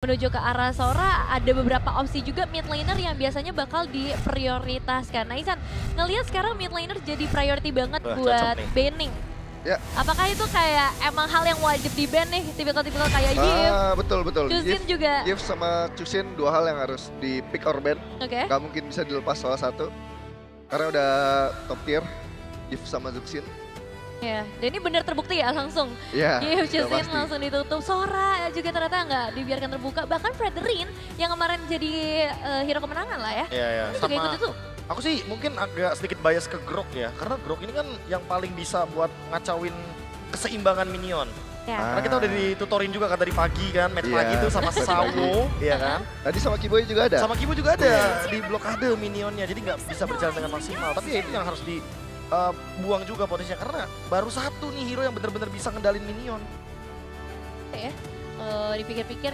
menuju ke arah Sora, ada beberapa opsi juga mid laner yang biasanya bakal diprioritaskan. Nah Isan, ngelihat sekarang mid laner jadi priority banget Wah, buat cocok nih. banning. Ya. Apakah itu kayak emang hal yang wajib di ban nih, tipikal-tipikal kayak Yip, Betul. Chusin juga. Yif sama Chusin dua hal yang harus di pick or ban. Oke. Gak mungkin bisa dilepas salah satu. Karena udah top tier. Yif sama Zuxin. Ya, dan ini benar terbukti ya langsung. Ya, Yip, udah Chusin pasti. langsung ditutup. Sora juga ternyata nggak dibiarkan terbuka. Bahkan Frederin yang kemarin jadi hero kemenangan lah ya. Iya, iya. Ini juga ikut itu. Aku sih mungkin agak sedikit bias ke Grok ya. Karena Grok ini kan yang paling bisa buat ngacauin keseimbangan minion. Ya. Karena kita udah ditutorin juga kan dari pagi kan, match Iya, pagi itu sama match Sawo, iya kan? Tadi sama Kiboy juga ada. Sama Kibo juga ada di blokade minionnya, jadi nggak bisa berjalan dengan maksimal. Tapi ya itu yang harus dibuang juga potensinya, karena baru satu nih hero yang benar-benar bisa ngendalin minion. Ya, dipikir-pikir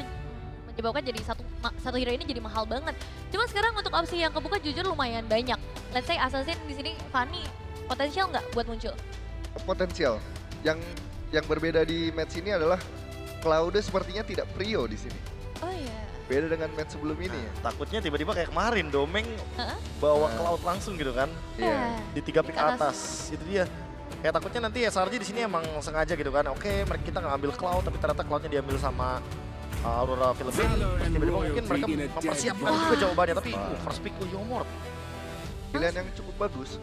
menyebabkan jadi satu hero ini jadi mahal banget. Cuma sekarang untuk opsi yang kebuka jujur lumayan banyak. Let's say Assassin di sini Fanny potensial nggak buat muncul? Potensial. Yang berbeda di match ini adalah Cloud sepertinya tidak prio di sini. Oh iya. Beda dengan match sebelum ini ya. Takutnya tiba-tiba kayak kemarin Domeng Heeh. bawa Cloud langsung gitu kan, Iya. di 3 pick Ke atas. atas. Itu dia. Kayak takutnya nanti SRG di sini emang sengaja gitu kan. Oke, mereka kita nggak ambil Cloud tapi ternyata Cloudnya diambil sama Aurora Philippines. Terus tiba-tiba mungkin mereka mempersiapkan juga jawabannya, tapi first pick Leomord. Pilihan yang cukup bagus.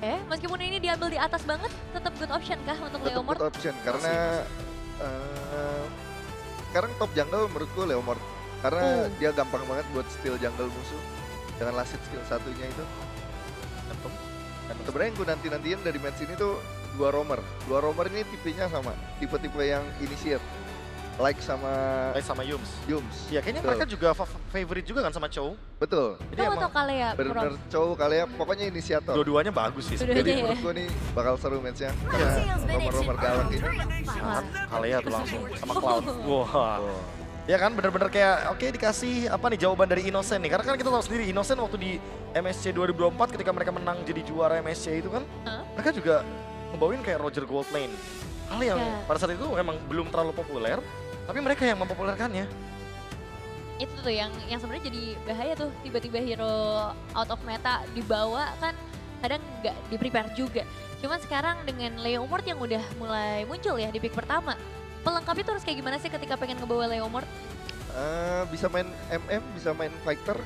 Meskipun ini diambil di atas banget, tetap good option kah untuk Tetap Leomord? good option karena sekarang top jungle menurutku Leomord. Karena dia gampang banget buat steal jungle musuh dengan last hit skill satunya itu. Dan sebenarnya yang gue nanti-nantian dari match ini tuh dua roamer. Dua roamer ini tipenya sama, tipe-tipe yang initiate. Like sama Sama Yums. Yums. Iya, kayaknya Betul. mereka juga favorite juga kan sama Chow. Betul. Jadi Itu emang atau Kalea? Bener-bener cowok kalian pokoknya inisiator. dua-duanya bagus sih. Dua-duanya Jadi ya. menurut gue nih bakal seru matchnya. Iya. Romer-romer galak ini. Wah. Kalea tuh langsung sama Cloud. Wah. Ya kan bener-bener kayak oke dikasih apa nih jawaban dari Innocent nih. Karena kan kita tahu sendiri Innocent waktu di MSC 2024 ketika mereka menang jadi juara MSC itu kan. Mereka juga ngebawain kayak Roger Goldlane. Hal yang Ya. pada saat itu emang belum terlalu populer. Tapi mereka yang mempopulerkannya. Itu tuh yang sebenarnya jadi bahaya tuh, tiba-tiba hero out of meta dibawa kan kadang nggak di prepare juga. Cuman sekarang dengan Leomord yang udah mulai muncul ya di pick pertama, pelengkap itu harus kayak gimana sih ketika pengen ngebawa Leomord? Bisa main MM, bisa main fighter,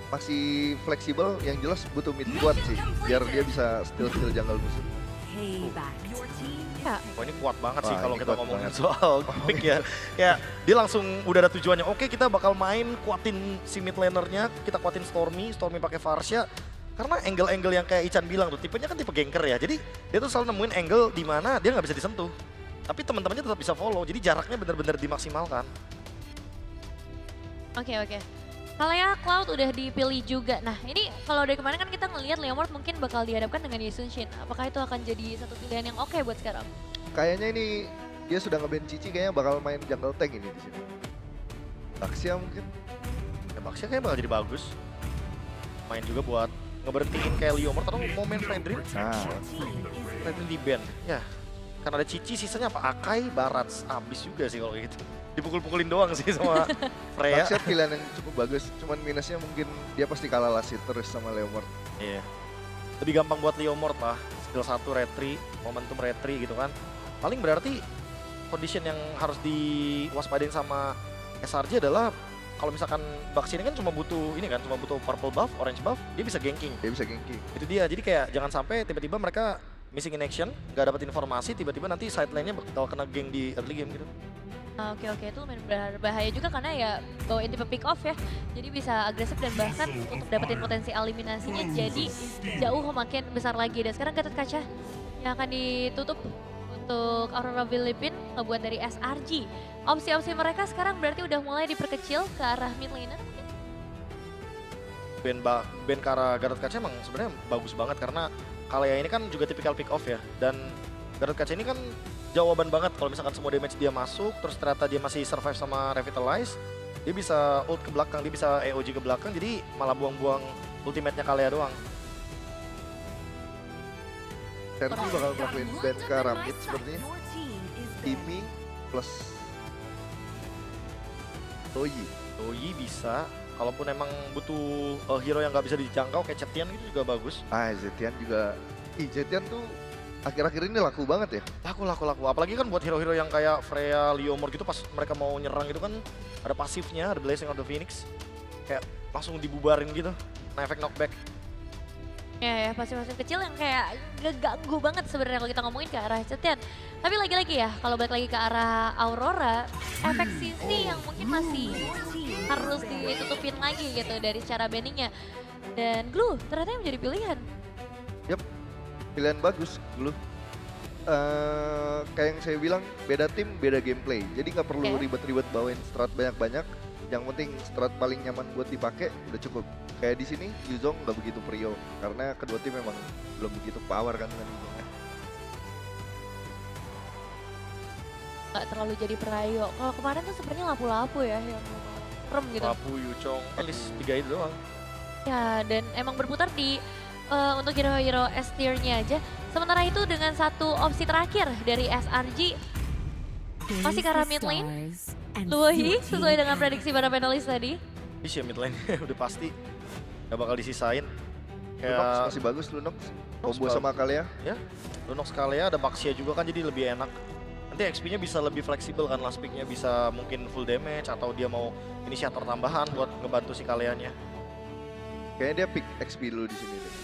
masih fleksibel. Yang jelas butuh mid kuat sih, biar dia bisa steal jungle musuh. Ya, Wah ini kuat banget sih Wah, kalau ini kita kuat ngomongin banget. soal pick ya. Kayak dia langsung udah ada tujuannya. Oke kita bakal main kuatin si mid lanernya, kita kuatin Stormy pakai Varsha. Karena angle-angle yang kayak Ican bilang tuh, tipenya kan tipe ganker ya. Jadi dia tuh selalu nemuin angle di mana dia nggak bisa disentuh. Tapi teman-temannya tetap bisa follow, jadi jaraknya benar-benar dimaksimalkan. oke. Kalea Cloud udah dipilih juga. Nah ini kalau dari kemarin kan kita ngelihat Leomord mungkin bakal dihadapkan dengan Yi Sun-shin. Apakah itu akan jadi satu pilihan yang oke buat sekarang? Kayaknya ini dia sudah nge-ban Cici, kayaknya bakal main jungle tank ini di sini. Baxia mungkin. Ya Baxia kayaknya bakal jadi bagus. Main juga buat ngeberhentiin kayak Leomord atau mau main Fredrin. Nah, Fredrin di band. Ya, karena ada Cici sisanya apa? Akai, Barats. Abis juga sih kalau kayak gitu. Dipukul-pukulin doang sih sama Freya. Baxia pilihan yang cukup bagus. Cuman minusnya mungkin dia pasti kalah last hit terus sama Leomord. Iya. Lebih gampang buat Leomord lah. Skill 1 retry, momentum retry gitu kan. Paling berarti condition yang harus diwaspadain sama SRG adalah kalau misalkan Baxi ini kan cuma butuh purple buff, orange buff, dia bisa ganking. Dia bisa ganking. Itu dia. Jadi kayak jangan sampai tiba-tiba mereka missing in action, nggak dapat informasi, tiba-tiba nanti side lane-nya bakal kena gank di early game gitu. Oke, itu lumayan berbahaya juga karena ya bawain tipe pick off ya. Jadi bisa agresif dan bahkan untuk dapetin potensi eliminasinya jadi jauh makin besar lagi. Dan sekarang Gatot Kaca yang akan ditutup untuk Aurora Philippines ngebuat dari SRG. Opsi-opsi mereka sekarang berarti udah mulai diperkecil ke arah mid laner mungkin. Band Kara Gatot Kaca emang sebenarnya bagus banget karena Kalea ini kan juga tipikal pick off ya. Dan Gatot Kaca ini kan jawaban banget kalau misalkan semua damage dia masuk, terus ternyata dia masih survive sama Revitalize, dia bisa ult ke belakang, dia bisa EOG ke belakang, jadi malah buang-buang ultimate-nya Kalea doang. Sergi bakal ngelakuin ban ke Ramit sepertinya. Timmy plus Toyi. Doi bisa, kalaupun emang butuh hero yang nggak bisa dijangkau kayak Zetian gitu juga bagus. Zetian juga. Zetian tuh akhir-akhir ini laku banget ya. Laku. Apalagi kan buat hero-hero yang kayak Freya, Leomord gitu pas mereka mau nyerang gitu kan ada pasifnya, ada Blessing of the Phoenix. Kayak langsung dibubarin gitu, nah efek knockback. Ya, pasif-pasif kecil yang kayak ngeganggu banget sebenarnya kalau kita ngomongin ke arah Zetian. Tapi lagi-lagi ya, kalau balik lagi ke arah Aurora, efek sisi yang mungkin masih harus ditutupin lagi gitu dari cara banningnya. Dan Glue ternyata yang menjadi pilihan. Yap, pilihan bagus dulu. Kayak yang saya bilang, beda tim, beda gameplay. Jadi nggak perlu Oke. ribet-ribet bawain strat banyak-banyak. Yang penting strat paling nyaman buat dipakai udah cukup. Kayak di sini Yuzong nggak begitu prio karena kedua tim memang belum begitu power kan dengan Yuzongnya. Nggak terlalu jadi perayo. Kalau kemarin tuh sebenarnya lapu-lapu ya yang serem gitu. Lapu, Yuchong, at least 3 itu doang. Ya, dan emang berputar di untuk hero-hero S tier-nya aja. Sementara itu dengan satu opsi terakhir dari SRG masih ke arah mid lane. Luohi sesuai dengan prediksi para panelis tadi. Bisa mid lane udah pasti gak bakal disisain. Lunox Kayak masih bagus Lunox. Combo bagus. sama Kalia. Lunox Kalia ada Baxia juga kan jadi lebih enak. Nanti XP-nya bisa lebih fleksibel kan, last pick-nya bisa mungkin full damage atau dia mau inisiator tambahan buat ngebantu si Kalianya. Kayaknya dia pick XP dulu di sini deh.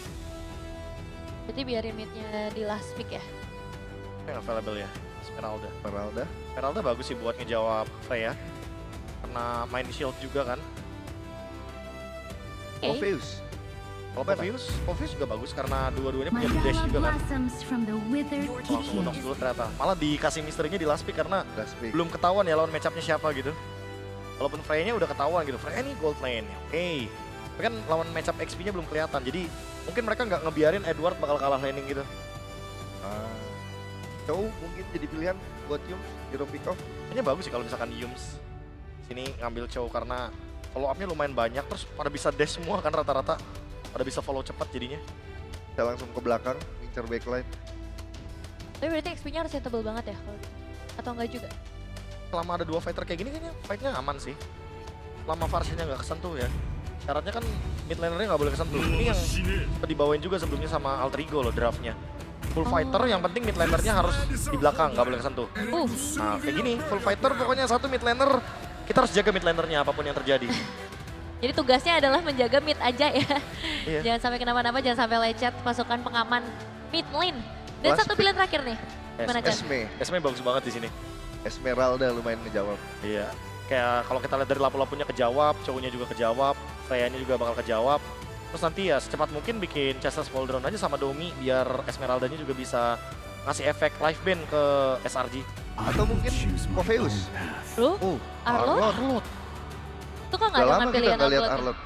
Berarti biarin mid-nya di last pick ya. Yang available ya, Esmeralda. Esmeralda. Esmeralda bagus sih buat ngejawab Freya. Karena main shield juga kan. Oke. Orpheus. Kalau Povius juga bagus karena dua-duanya punya dash juga kan. Langsung Lunox dulu ternyata. Malah dikasih misterinya di last pick karena Last pick. belum ketahuan ya lawan matchup-nya siapa gitu. Walaupun Freya-nya udah ketahuan gitu, Freya ini gold lane, oke. Tapi kan lawan matchup XP-nya belum kelihatan, jadi mungkin mereka nggak ngebiarin Edward bakal kalah laning gitu. Chow mungkin jadi pilihan buat Yums, hero pick off. Kayaknya bagus sih kalau misalkan Yums sini ngambil Chow karena follow up-nya lumayan banyak, terus pada bisa dash semua kan rata-rata. Pada bisa follow cepat jadinya. Kita langsung ke belakang, ngincer backline. Tapi berarti XP-nya harus tebel banget ya kalau gitu. Atau enggak juga? Selama ada dua fighter kayak gini kayaknya fight-nya aman sih. Selama Farsianya nggak kesentuh ya. Syaratnya kan mid laner-nya nggak boleh kesentuh. Ini yang dibawain juga sebelumnya sama Alter Ego loh draftnya. Full fighter yang penting mid laner-nya harus di belakang, nggak boleh kesentuh. Nah kayak gini, full fighter pokoknya satu mid laner, kita harus jaga mid laner-nya apapun yang terjadi. Jadi tugasnya adalah menjaga mid aja ya. Iya. Jangan sampai kenapa-napa, jangan sampai lecet pasukan pengaman mid lane. Dan Last satu pick. pilihan terakhir nih. Gimana Chan? Esme, bagus banget di sini. Esmeralda lumayan ngejawab. Iya. Kayak kalau kita lihat dari lapu-lapunya kejawab, cowoknya juga kejawab, Freya-nya juga bakal kejawab. Terus nanti ya secepat mungkin bikin Chester Smolderon aja sama Domi biar Esmeralda-nya juga bisa ngasih efek live ban ke SRG. Atau mungkin Orpheus. Lu? Arlot? Arlot. Itu kok nggak Udah ada lama kita pilihan nggak lihat Arlot? Arlot.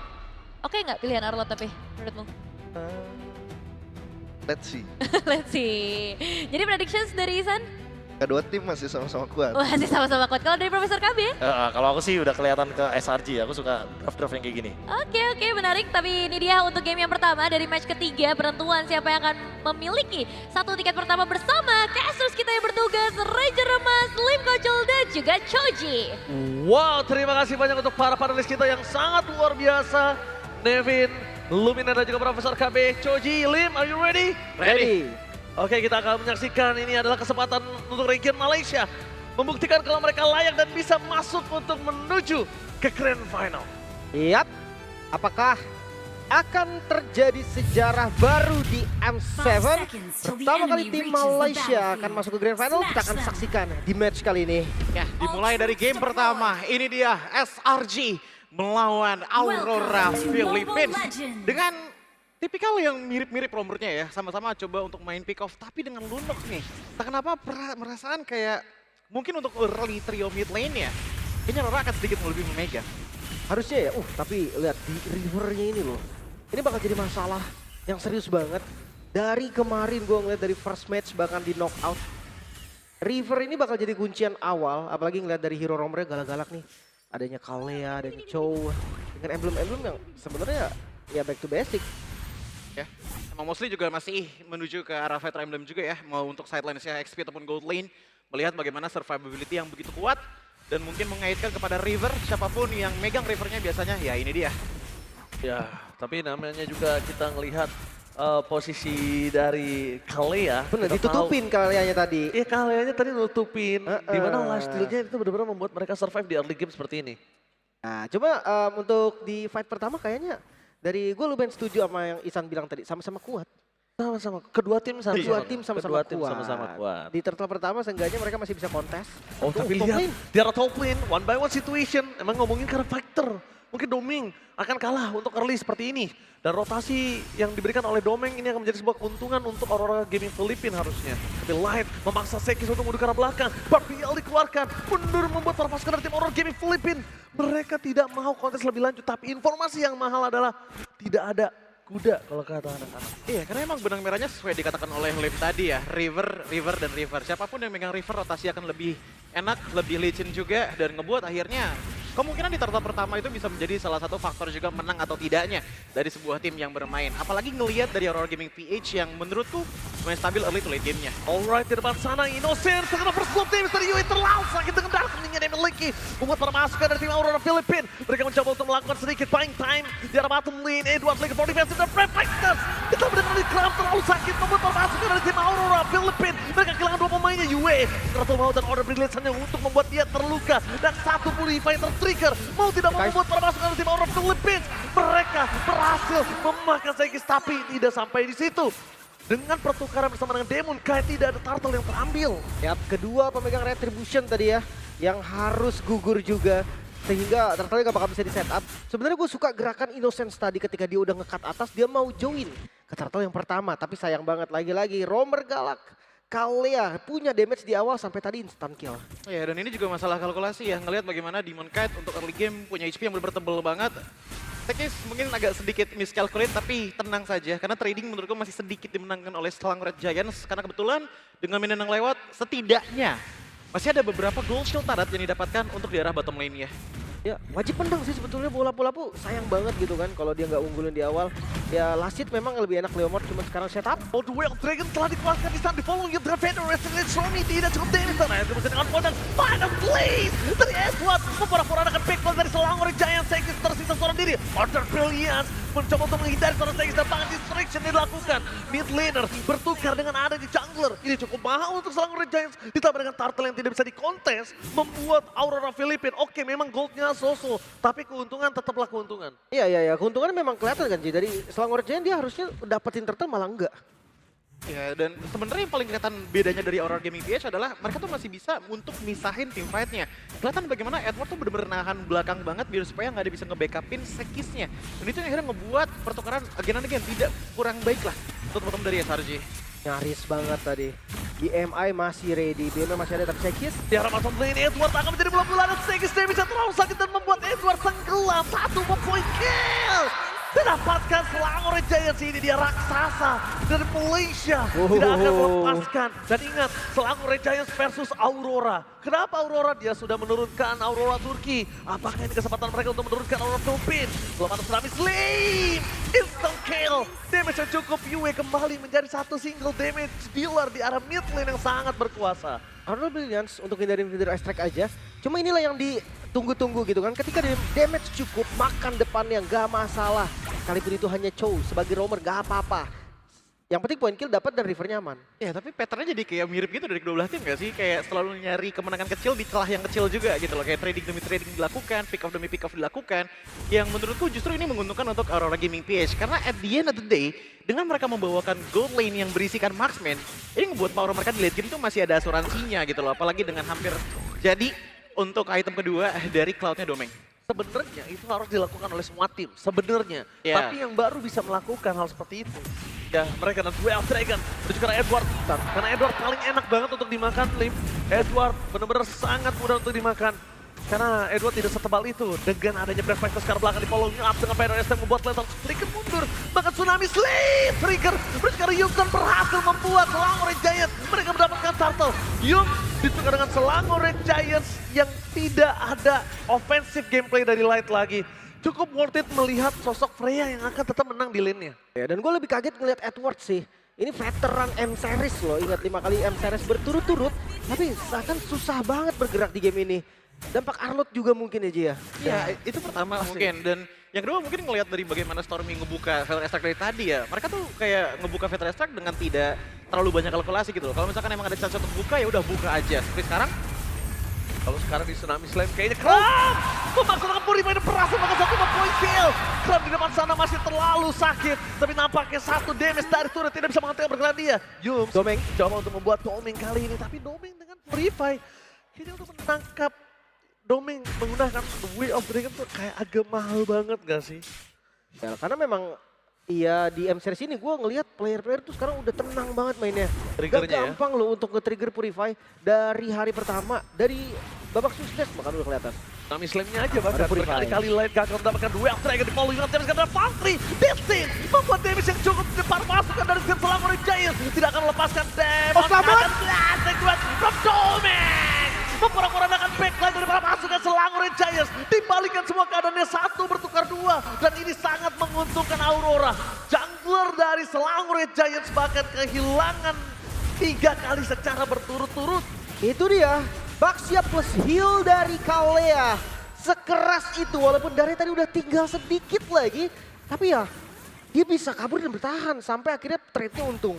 Oke nggak pilihan Arlot tapi menurutmu? Let's see. Let's see. Jadi predictions dari Isan? Kedua tim masih sama-sama kuat. Masih sama-sama kuat. Kalau dari Profesor KB? Kalau aku sih udah kelihatan ke SRG, aku suka draft-draft yang kayak gini. Oke, menarik. Tapi ini dia untuk game yang pertama dari match ketiga. Penentuan siapa yang akan memiliki satu tiket pertama bersama casters kita yang bertugas. Ranger Emas, Lim Kocul, dan juga Choji. Wow, terima kasih banyak untuk para panelis kita yang sangat luar biasa. Nevin, Lumina dan juga Profesor KB, Choji, Lim, are you ready? Ready. Oke, kita akan menyaksikan ini adalah kesempatan untuk region Malaysia. Membuktikan kalau mereka layak dan bisa masuk untuk menuju ke Grand Final. Yap. Apakah akan terjadi sejarah baru di M7? Pertama kali tim Malaysia akan masuk ke Grand Final. Kita akan saksikan di match kali ini. Ya, dimulai dari game pertama. Ini dia SRG melawan Aurora Philippines. Dengan tipikal yang mirip-mirip nomornya ya. Sama-sama coba untuk main pick off. Tapi dengan Lunox nih. Tak kenapa perasaan kayak mungkin untuk early trio mid lane ya. Kayaknya Aurora akan sedikit lebih memegang. Harusnya ya, tapi lihat di rivernya ini loh. Ini bakal jadi masalah yang serius banget. Dari kemarin gue ngeliat dari first match bahkan di knockout. River ini bakal jadi kuncian awal, apalagi ngeliat dari hero romernya galak-galak nih. Adanya Kalea, adanya Chow, dengan emblem-emblem yang sebenarnya ya back to basic. Ya, emang mostly juga masih menuju ke arah Fighter Emblem juga ya. Mau untuk sidelines-nya XP ataupun Gold Lane. Melihat bagaimana survivability yang begitu kuat. dan mungkin mengaitkan kepada River, siapapun yang megang Rivernya biasanya ya ini dia. Ya, tapi namanya juga kita ngelihat posisi dari Kalea. Bener, Kita tahu- ditutupin kaliannya tadi. Iya, Kaleanya tadi nutupin. Di mana Heeh. lifesteal-nya itu benar-benar membuat mereka survive di early game seperti ini. Nah, coba untuk di fight pertama kayaknya dari gue lumayan setuju sama yang Isan bilang tadi, sama-sama kuat. Sama-sama, kedua tim sama-sama. Kedua tim sama-sama Kedua tim kuat. sama-sama kuat. Di turtle pertama seenggaknya mereka masih bisa kontes. Oh, tapi top lihat, lane. di arah top lane, one by one situation. Emang ngomongin karena fighter. Mungkin Doming akan kalah untuk early seperti ini. Dan rotasi yang diberikan oleh Domeng ini akan menjadi sebuah keuntungan untuk Aurora Gaming Filipina harusnya. Tapi Light memaksa Sekis untuk mundur ke arah belakang. Barbiel dikeluarkan, mundur membuat para pasukan dari tim Aurora Gaming Filipina. Mereka tidak mau kontes lebih lanjut, tapi informasi yang mahal adalah tidak ada kuda kalau kata anak-anak. Iya, karena emang benang merahnya sesuai dikatakan oleh Lim tadi ya, River, dan River. Siapapun yang megang River rotasi akan lebih enak, lebih licin juga, dan ngebuat akhirnya kemungkinan di turtle pertama itu bisa menjadi salah satu faktor juga menang atau tidaknya dari sebuah tim yang bermain. Apalagi ngelihat dari Aurora Gaming PH yang menurutku lumayan stabil early to late game-nya. Alright, di depan sana Innocent segera first tim dari Yui terlalu sakit dengan darah keningnya yang dimiliki. Membuat para masukan dari tim Aurora Filipina. Mereka mencoba untuk melakukan sedikit buying time di arah bottom lane. Edward lagi for defensive dan Brave Fighters. Kita mendengar di Kram terlalu sakit membuat para masukan dari tim Aurora Filipina. Mereka kehilangan dua pemainnya Yui. Turtle mau dan Order Brilliance hanya untuk membuat dia terluka. Dan satu Purify tertrigger. Mau tidak mau membuat para masukan dari tim Aurora Filipina. Mereka berhasil memakan Sekis tapi tidak sampai di situ. Dengan pertukaran bersama dengan Demon, kayak tidak ada turtle yang terambil. Yap, kedua pemegang Retribution tadi ya, yang harus gugur juga. Sehingga turtle gak bakal bisa di setup. Sebenarnya gue suka gerakan Innocence tadi ketika dia udah nge-cut atas, dia mau join ke turtle yang pertama. Tapi sayang banget lagi-lagi, Romer Galak, Kalea punya damage di awal sampai tadi instant kill. Ya, dan ini juga masalah kalkulasi ya, ngelihat bagaimana Demon Kite untuk early game punya HP yang benar-benar tebel banget. Teknis mungkin agak sedikit miscalculate, tapi tenang saja. Karena trading menurutku masih sedikit dimenangkan oleh Selangor Red Giants. Karena kebetulan dengan minion yang lewat, setidaknya masih ada beberapa gold shield tarat yang didapatkan untuk di arah bottom lane-nya. Ya wajib menang sih sebetulnya bola-bola sayang banget gitu kan kalau dia nggak unggulin di awal. Ya Lasit memang lebih enak Leomord cuma sekarang setup. Oh, Duel Dragon telah dikeluarkan di sana, di follow yang Defender Resident Stormy tidak cukup damage sana. Itu bisa dengan poin dan Final Blaze dari Edward. Memporak-porandakan backbone dari Selangor Giant. Sekis tersisa seorang diri. Order Brilliance mencoba untuk menghindari seorang Sekis dan tangan distraction yang dilakukan. Mid laner bertukar dengan ada di jungler. Ini cukup mahal untuk Selangor Giants. Ditambah dengan turtle yang tidak bisa dikontes. Membuat Aurora Filipina, oke memang goldnya so-so. Tapi keuntungan tetaplah keuntungan. Iya, keuntungannya memang kelihatan kan Ji. Dari Selangor Giant dia harusnya dapetin turtle malah enggak. Ya, dan sebenarnya yang paling kelihatan bedanya dari Aurora Gaming PH adalah mereka tuh masih bisa untuk misahin tim fight-nya. Kelihatan bagaimana Edward tuh bener-bener nahan belakang banget biar supaya nggak ada bisa nge-backupin Sekisnya. Dan itu yang akhirnya ngebuat pertukaran again and again tidak kurang baik lah untuk teman-teman dari SRG. Nyaris banget tadi. BMI masih ready, BMI masih ada tapi Sekis. Di arah bottom lane, Edward akan menjadi bola-bola dan Sekis dia bisa terlalu sakit dan membuat Edward tenggelam. Satu point kill. Didapatkan Selangor Giants, ini dia raksasa dari Malaysia. Tidak akan melepaskan. Dan ingat, Selangor Giants versus Aurora. Kenapa Aurora? Dia sudah menurunkan Aurora Turki. Apakah ini kesempatan mereka untuk menurunkan Aurora Filipina? Belum ada tsunami slam. Instant kill. Damage yang cukup. Yue kembali menjadi satu single damage dealer di arah mid lane yang sangat berkuasa. Aurora Brilliance untuk hindarin Feather Strike aja. Cuma inilah yang ditunggu-tunggu gitu kan. Ketika damage cukup, makan depannya gak masalah. Sekalipun itu hanya Chow sebagai roamer gak apa-apa. Yang penting point kill dapat dan river nyaman. Ya, tapi patternnya jadi kayak mirip gitu dari kedua belah tim gak sih? Kayak selalu nyari kemenangan kecil di celah yang kecil juga gitu loh. Kayak trading demi trading dilakukan, pick off demi pick off dilakukan. Yang menurutku justru ini menguntungkan untuk Aurora Gaming PH. Karena at the end of the day, dengan mereka membawakan gold lane yang berisikan marksman, ini ngebuat power mereka di late game itu masih ada asuransinya gitu loh. Apalagi dengan hampir jadi untuk item kedua dari Cloud-nya Domeng. Sebenarnya itu harus dilakukan oleh semua tim, sebenarnya. Yeah. Tapi yang baru bisa melakukan hal seperti itu. Ya, mereka dan Duel Dragon menuju ke arah Edward. Karena Edward paling enak banget untuk dimakan, Lim. Edward benar-benar sangat mudah untuk dimakan. Karena Edward tidak setebal itu. Dengan adanya Brave Fighters ke arah belakang di following up dengan Pedro SM membuat Lethal Flicker mundur. Bahkan Tsunami Sleep Trigger. Terus sekarang Yukon berhasil membuat Selangor Red Giants. Mereka mendapatkan turtle. Yung ditukar dengan Selangor Red Giants yang tidak ada offensive gameplay dari Light lagi. Cukup worth it melihat sosok Freya yang akan tetap menang di lane-nya. Ya, dan gue lebih kaget ngeliat Edward sih. Ini veteran M-Series loh, ingat 5 kali M-Series berturut-turut. Tapi seakan susah banget bergerak di game ini. Dampak Arlott juga mungkin ya Ji ya. Iya, itu pertama mungkin. Dan yang kedua mungkin ngelihat dari bagaimana Stormy ngebuka Fatal Extract dari tadi ya. Mereka tuh kayak ngebuka Fatal Extract dengan tidak terlalu banyak kalkulasi gitu loh. Kalau misalkan emang ada chance untuk buka ya udah buka aja. Seperti sekarang, Kalau sekarang di Tsunami Slam kayaknya Kram! Memaksakan Purify dan berhasil menghasilkan 5 poin kill. Kram di depan sana masih terlalu sakit. Tapi nampaknya 1 damage dari turret tidak bisa menghentikan pergerakan dia. Yums Domeng. coba untuk membuat Domeng kali ini. Tapi Domeng dengan Purify, kayaknya untuk menangkap Domeng menggunakan The Way of Dragon tuh kayak agak mahal banget gak sih? Ya, karena memang iya di M-Series ini gue ngelihat player-player tuh sekarang udah tenang banget mainnya. Gak Triggernya ya. gampang loh untuk nge-trigger Purify dari hari pertama, dari babak sukses bahkan udah kelihatan. Tsunami Slam-nya aja bahkan Ada Purify. berkali-kali lain gagal mendapatkan Way of Dragon di following on damage karena Pantry. Destin membuat damage yang cukup di depan pasukan dari tim Selangor Giants. Tidak akan melepaskan damage. Oh, selamat! From Domeng. Memporak-porandakan backline dari para pasukan Selangor Giants. Dibalikan semua keadaannya 1 bertukar 2. Dan ini sangat menguntungkan Aurora. Jungler dari Selangor Giants bahkan kehilangan 3 kali secara berturut-turut. Itu dia, Baxia plus heal dari Kalea. Sekeras itu walaupun dari tadi udah tinggal sedikit lagi. Tapi ya, dia bisa kabur dan bertahan sampai akhirnya trade-nya untung.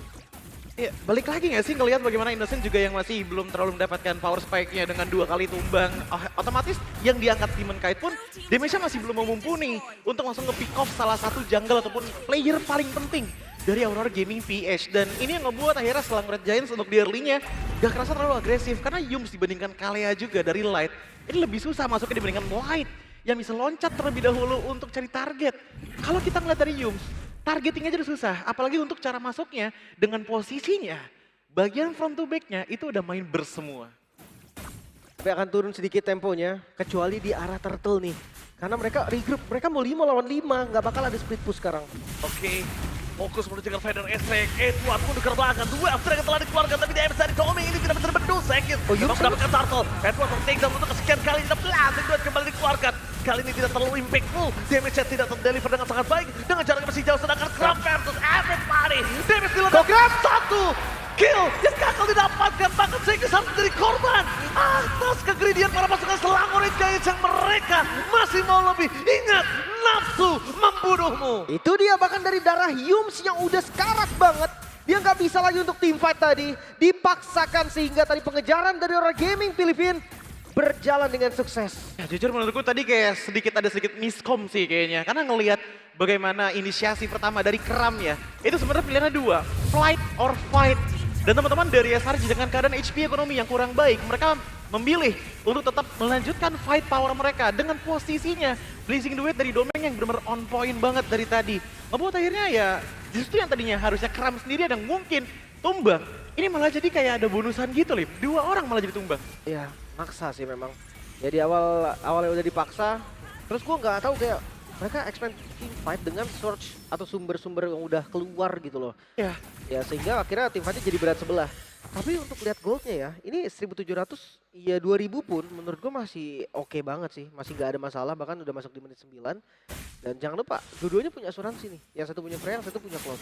iya, balik lagi nggak sih ngelihat bagaimana Innocent juga yang masih belum terlalu mendapatkan power spike-nya dengan 2 kali tumbang. Otomatis yang diangkat Demon Kite pun damage-nya masih belum mumpuni untuk langsung nge-pick off salah satu jungle ataupun player paling penting dari Aurora Gaming PH. Dan ini yang ngebuat akhirnya Selangor Giants untuk di early-nya gak kerasa terlalu agresif. Karena Yums dibandingkan Kalea juga dari Light, ini lebih susah masuknya dibandingkan Light yang bisa loncat terlebih dahulu untuk cari target. Kalau kita ngeliat dari Yums, targeting aja udah susah, apalagi untuk cara masuknya dengan posisinya. Bagian front to back-nya itu udah main bersemua. Tapi akan turun sedikit temponya, kecuali di arah Turtle nih. Karena mereka regroup, mereka mau 5 lawan 5, nggak bakal ada split push sekarang. Oke, fokus menuju ke Fighter Estek. Edward pun dekat belakang. 2 after yang telah dikeluarkan, tapi damage dari Domeng ini tidak bisa terbendung. Sakit. Oh, Yums mendapatkan Turtle. Edward take down untuk kesekian kali. Tidak belasan Edward kembali dikeluarkan. Kali ini tidak terlalu impactful. Damage-nya tidak terdeliver dengan sangat baik. Dengan jarak yang masih jauh, sedangkan Kram versus everybody. Damage dilakukan 1 kill yang gagal didapatkan. Bahkan Zeus harus menjadi korban atas kegridian para pasukan Selangor Giants yang mereka masih mau lebih. Ingat, nafsu membunuhmu. Itu dia bahkan dari darah Yums yang udah sekarat banget. Dia nggak bisa lagi untuk team fight tadi. Dipaksakan sehingga tadi pengejaran dari Aurora Gaming Filipina berjalan dengan sukses. Ya, jujur menurutku tadi kayak ada sedikit miskom sih kayaknya. Karena ngelihat bagaimana inisiasi pertama dari Kram ya, itu sebenarnya pilihannya 2, flight or fight. Dan teman-teman dari SRG dengan keadaan HP ekonomi yang kurang baik, mereka memilih untuk tetap melanjutkan fight power mereka dengan posisinya Blazing Duet dari Domeng yang benar-benar on point banget dari tadi. Ngebuat akhirnya ya justru yang tadinya harusnya Kram sendirian yang mungkin tumbang, ini malah jadi kayak ada bonusan gitu Lip, 2 orang malah jadi tumbang. Ya, maksa sih memang. Ya di awalnya udah dipaksa, terus gua nggak tahu kayak mereka expand team fight dengan source atau sumber-sumber yang udah keluar gitu loh. Ya, Ya sehingga akhirnya tim fightnya jadi berat sebelah. Tapi untuk lihat goldnya ya, ini 1700 ya 2000 pun menurut gue masih oke banget sih. Masih gak ada masalah, bahkan udah masuk di menit 9. Dan jangan lupa, dua-duanya punya asuransi nih. Yang satu punya Freya, yang satu punya Cloud.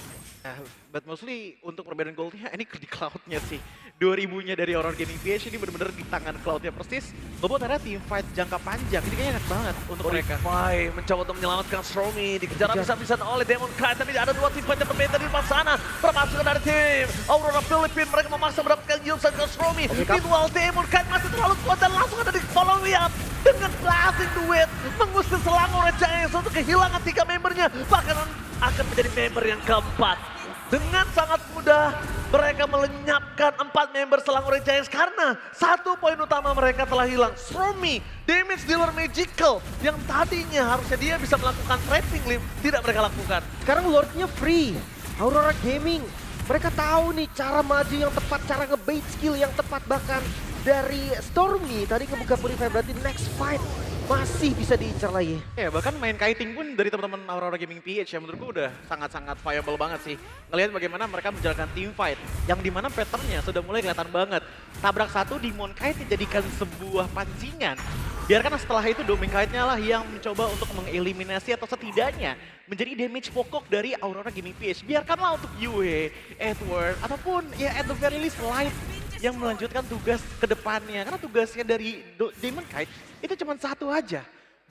but mostly untuk perbedaan goldnya ini di Cloud-nya sih. 2000-nya dari Aurora Gaming PH ini benar-benar di tangan Cloud-nya persis. Ngebuat akhirnya team fight jangka panjang, ini kayaknya enak banget untuk mereka. Purify mencoba untuk menyelamatkan Stormy, dikejar habis-habisan oleh Demon Kite, tapi ada 2 tim fight yang berbeda di depan sana. Perpasukan dari tim Aurora Filipina, mereka memaksa mendapatkan Yums dan Stormy. Meanwhile Demon Kite masih terlalu kuat dan langsung ada di follow up dengan Blazing Duet mengusir Selangor Giants untuk kehilangan 3 membernya, bahkan akan menjadi member yang keempat. Dengan sangat mudah mereka melenyapkan 4 member Selangor Giants karena 1 poin utama mereka telah hilang. Stormy, damage dealer magical yang tadinya harusnya dia bisa melakukan trapping Lim, tidak mereka lakukan. Sekarang Lordnya free. Aurora Gaming, mereka tahu nih cara maju yang tepat, cara ngebait skill yang tepat. Bahkan dari Stormy tadi ngebuka Purify, berarti next fight masih bisa diincar lagi. Ya bahkan main kiting pun dari teman-teman Aurora Gaming PH ya menurutku udah sangat-sangat viable banget sih. Ngelihat bagaimana mereka menjalankan team fight yang dimana patternnya sudah mulai kelihatan banget. Tabrak 1 Demon Kite dijadikan sebuah pancingan. Biarkan setelah itu Domeng Kite-nya lah yang mencoba untuk mengeliminasi atau setidaknya menjadi damage pokok dari Aurora Gaming PH. Biarkanlah untuk Yue, Edward, ataupun ya at the very least Light yang melanjutkan tugas ke depannya. Karena tugasnya dari Demon Kite itu cuma satu aja.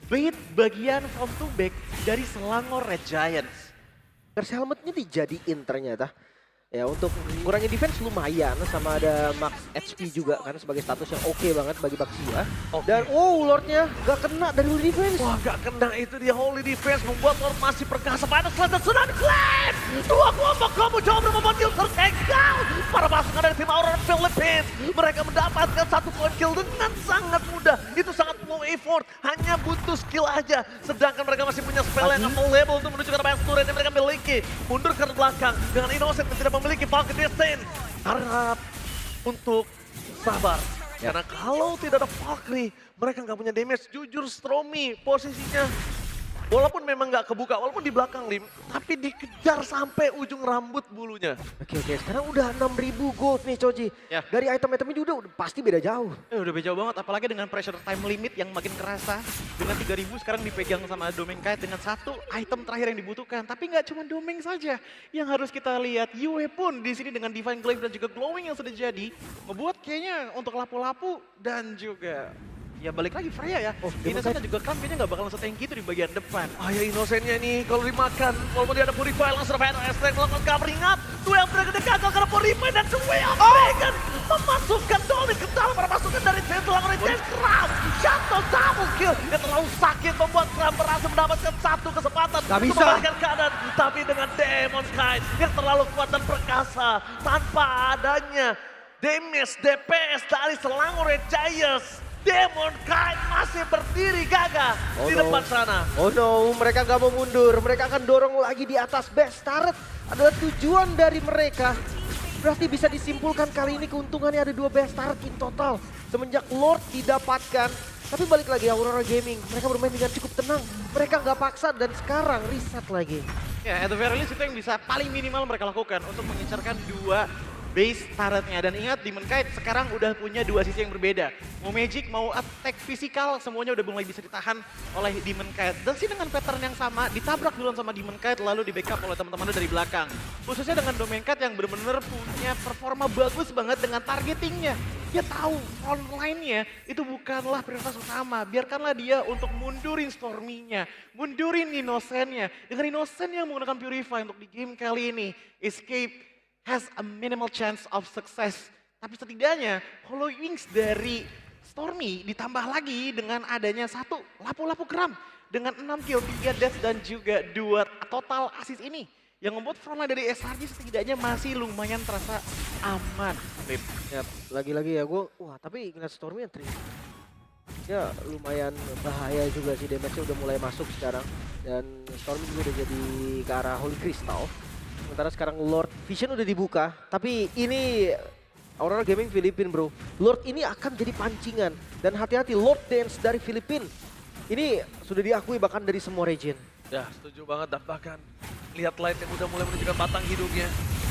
Bait bagian front to back dari Selangor Red Giants. Curse helmetnya dijadiin ternyata. Ya untuk mengurangi defense lumayan sama ada max HP juga kan sebagai status yang oke banget bagi Baxia. Dan Lordnya gak kena dari Holy Defense. Wah, gak kena itu dia Holy Defense membuat Lord masih perkasa pada selatan Tsunami Flame. Dua kelompok kamu coba membuat kill tertinggal. Para pasukan dari tim Aurora Philippines. Mereka mendapatkan 1 point kill dengan sangat mudah. Itu sangat low effort, hanya butuh skill aja. Sedangkan mereka masih punya spell yang available untuk menuju ke arah turret yang mereka miliki. Mundur ke belakang dengan Innocent yang tidak memiliki Falcon Destin. Harap untuk sabar. Karena kalau tidak ada Valkyrie, mereka nggak punya damage. Jujur Stromy posisinya, walaupun memang nggak kebuka, walaupun di belakang Lim, tapi dikejar sampai ujung rambut bulunya. Oke, sekarang udah 6.000 gold nih Coji. Ya. Dari item-itemnya juga udah pasti beda jauh. Udah beda banget, apalagi dengan pressure time limit yang makin kerasa. Dengan 3.000 sekarang dipegang sama Domeng Kite dengan 1 item terakhir yang dibutuhkan. Tapi nggak cuma Domeng saja yang harus kita lihat. Yue pun di sini dengan Divine Glaive dan juga Glowing yang sudah jadi, ngebuat kayaknya untuk lapu-lapu dan juga ya balik lagi Freya ya. Innocent juga kan kayaknya nggak bakalan setanky itu di bagian depan. Ya Innocent-nya nih kalau dimakan, walaupun dia ada Purify langsung dapat Astrek melakukan cover ingat. Duel Dragon gagal karena Purify dan Duel Dragon memasukkan Dolly ke dalam para pasukan dari tim Selangor Giants. Kram, Shadow double kill yang terlalu sakit membuat Kram berhasil mendapatkan 1 kesempatan Gak untuk bisa. membalikan keadaan. Tapi dengan Demon Kite yang terlalu kuat dan perkasa tanpa adanya damage DPS dari Selangor Giants. Demon Kite masih berdiri gagah di depan sana. Oh no, mereka gak mau mundur. Mereka akan dorong lagi di atas. Best turret adalah tujuan dari mereka. Berarti bisa disimpulkan kali ini keuntungannya ada 2 best turret in total. Semenjak Lord didapatkan. Tapi balik lagi Aurora Gaming, mereka bermain dengan cukup tenang. Mereka nggak paksa dan sekarang reset lagi. Ya, at the very least itu yang bisa paling minimal mereka lakukan untuk mengincarkan 2 base turretnya. Dan ingat, Demon Kite sekarang udah punya 2 sisi yang berbeda. Mau magic, mau attack fisikal, semuanya udah mulai bisa ditahan oleh Demon Kite. Dan sih dengan pattern yang sama, ditabrak duluan sama Demon Kite, lalu di backup oleh teman-temannya dari belakang. Khususnya dengan Domeng Kite yang benar-benar punya performa bagus banget dengan targetingnya. Dia tahu frontline-nya itu bukanlah prioritas utama. Biarkanlah dia untuk mundurin Stormy-nya, mundurin Innocent-nya. Dengan Innocent yang menggunakan Purify untuk di game kali ini, Escape has a minimal chance of success. Tapi setidaknya Hollow Wings dari Stormy ditambah lagi dengan adanya 1 lapu-lapu Kram. Dengan 6 kill, 3 death dan juga 2 total assist ini. Yang membuat frontline dari SRG setidaknya masih lumayan terasa aman. Ya, lagi-lagi ya gue, tapi ngeliat Stormy yang ya lumayan bahaya juga sih, damage-nya udah mulai masuk sekarang. Dan Stormy juga udah jadi ke arah Holy Crystal. Sementara sekarang Lord Vision udah dibuka, tapi ini Aurora Gaming Filipin bro. Lord ini akan jadi pancingan. Dan hati-hati Lord Dance dari Filipin. Ini sudah diakui bahkan dari semua region. Ya setuju banget dan bahkan lihat Light yang udah mulai menunjukkan batang hidungnya.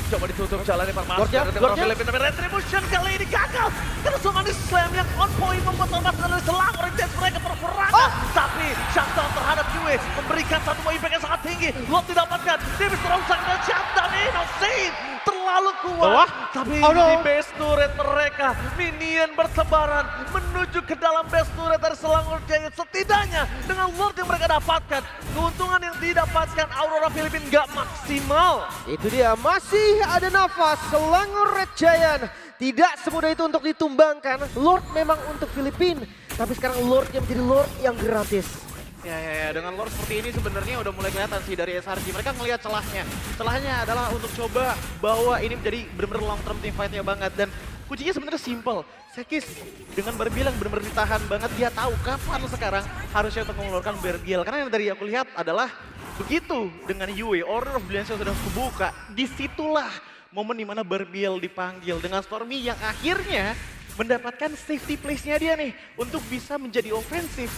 Coba ditutup jalannya Pak Mas. Lordnya. Filipina Retribution kali ini gagal. Karena Summoning Slam yang on point membuat Thomas dari Selangor Giants mereka berperangan. Tapi shutdown terhadap Yue memberikan 1 buah impact yang sangat tinggi. Lot didapatkan. Davis terongsang dan shutdown Innocent. Terlalu kuat. Tapi di base turret mereka. Minion bertebaran menuju ke dalam base turret dari Selangor Giants. Setidaknya dengan Lord yang mereka dapatkan. Keuntungan yang didapatkan Aurora Filipin gak maksimal. Itu dia, masih ada nafas. Selangor Red Giant tidak semudah itu untuk ditumbangkan. Lord memang untuk Filipin, tapi sekarang Lordnya menjadi Lord yang gratis. Ya, dengan Lord seperti ini sebenarnya udah mulai kelihatan sih dari SRG. Mereka ngelihat celahnya. Celahnya adalah untuk coba bawa ini menjadi benar-benar long term team fight-nya banget. Dan kuncinya sebenarnya simple. Sekis dengan Barbiel yang benar-benar ditahan banget. Dia tahu kapan sekarang harusnya untuk mengeluarkan Barbiel. Karena yang dari aku lihat adalah begitu dengan Yue, Order of Brilliance sudah kebuka. Disitulah momen dimana Barbiel dipanggil dengan Stormy yang akhirnya mendapatkan safety place-nya dia nih. Untuk bisa menjadi ofensif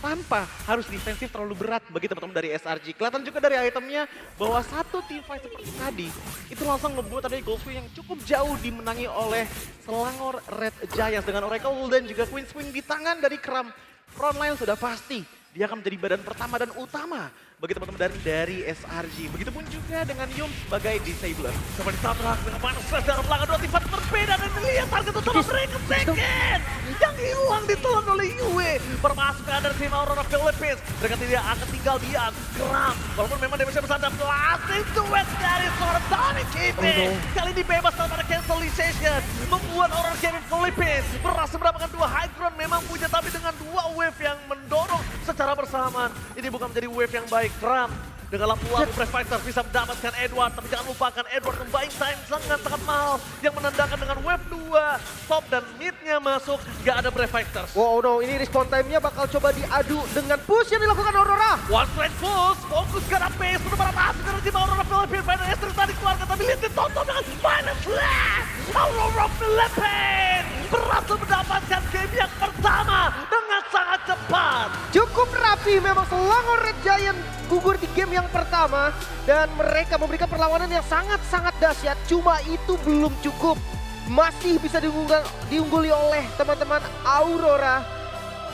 tanpa harus defensif terlalu berat bagi teman-teman dari SRG. Kelihatan juga dari itemnya bahwa 1 team fight seperti tadi itu langsung membuat adanya goal swing yang cukup jauh dimenangi oleh Selangor Red Giants dengan Oracle dan juga Queen Swing di tangan dari Kram. Frontline sudah pasti dia akan menjadi badan pertama dan utama bagi teman-teman dari SRG. Begitupun juga dengan Yum sebagai disabler. Seperti tabrak dengan panas dari belakang, dua tipe berbeda dan lihat target utama mereka second yang hilang ditelan oleh Yue. Permasukkan dari tim Aurora Philippines. Mereka tidak akan tinggal diam. Geram. Walaupun memang damage-nya besar dan blasting duet dari seorang Tony Keeping. Kali ini bebas tanpa cancellation. Membuat Aurora Gaming Philippines berhasil mendapatkan 2 high ground. Memang punya tapi dengan 2 wave yang mendorong secara bersamaan. Ini bukan menjadi wave yang baik. Ram dengan lampu-lampu Brave Fighters bisa mendapatkan Edward. Tapi jangan lupakan Edward buying time sangat-sangat mahal. Yang menandakan dengan wave 2 top dan mid-nya masuk. Gak ada Brave Fighters. Wow no, ini respawn time-nya bakal coba diadu dengan push yang dilakukan Aurora. One straight push, fokus ke arah base, untuk para masuk dari tim Aurora Philippines. Final Esther tadi keluarga, tapi lihat ditonton dengan Final Slash. Aurora Philippines berhasil mendapatkan game yang pertama dengan sangat cepat. Cukup rapi memang Selangor Red Giant gugur di game yang pertama. Dan mereka memberikan perlawanan yang sangat-sangat dahsyat. Cuma itu belum cukup. Masih bisa diungguli oleh teman-teman Aurora.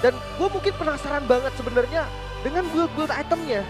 Dan gue mungkin penasaran banget sebenarnya dengan build-build itemnya.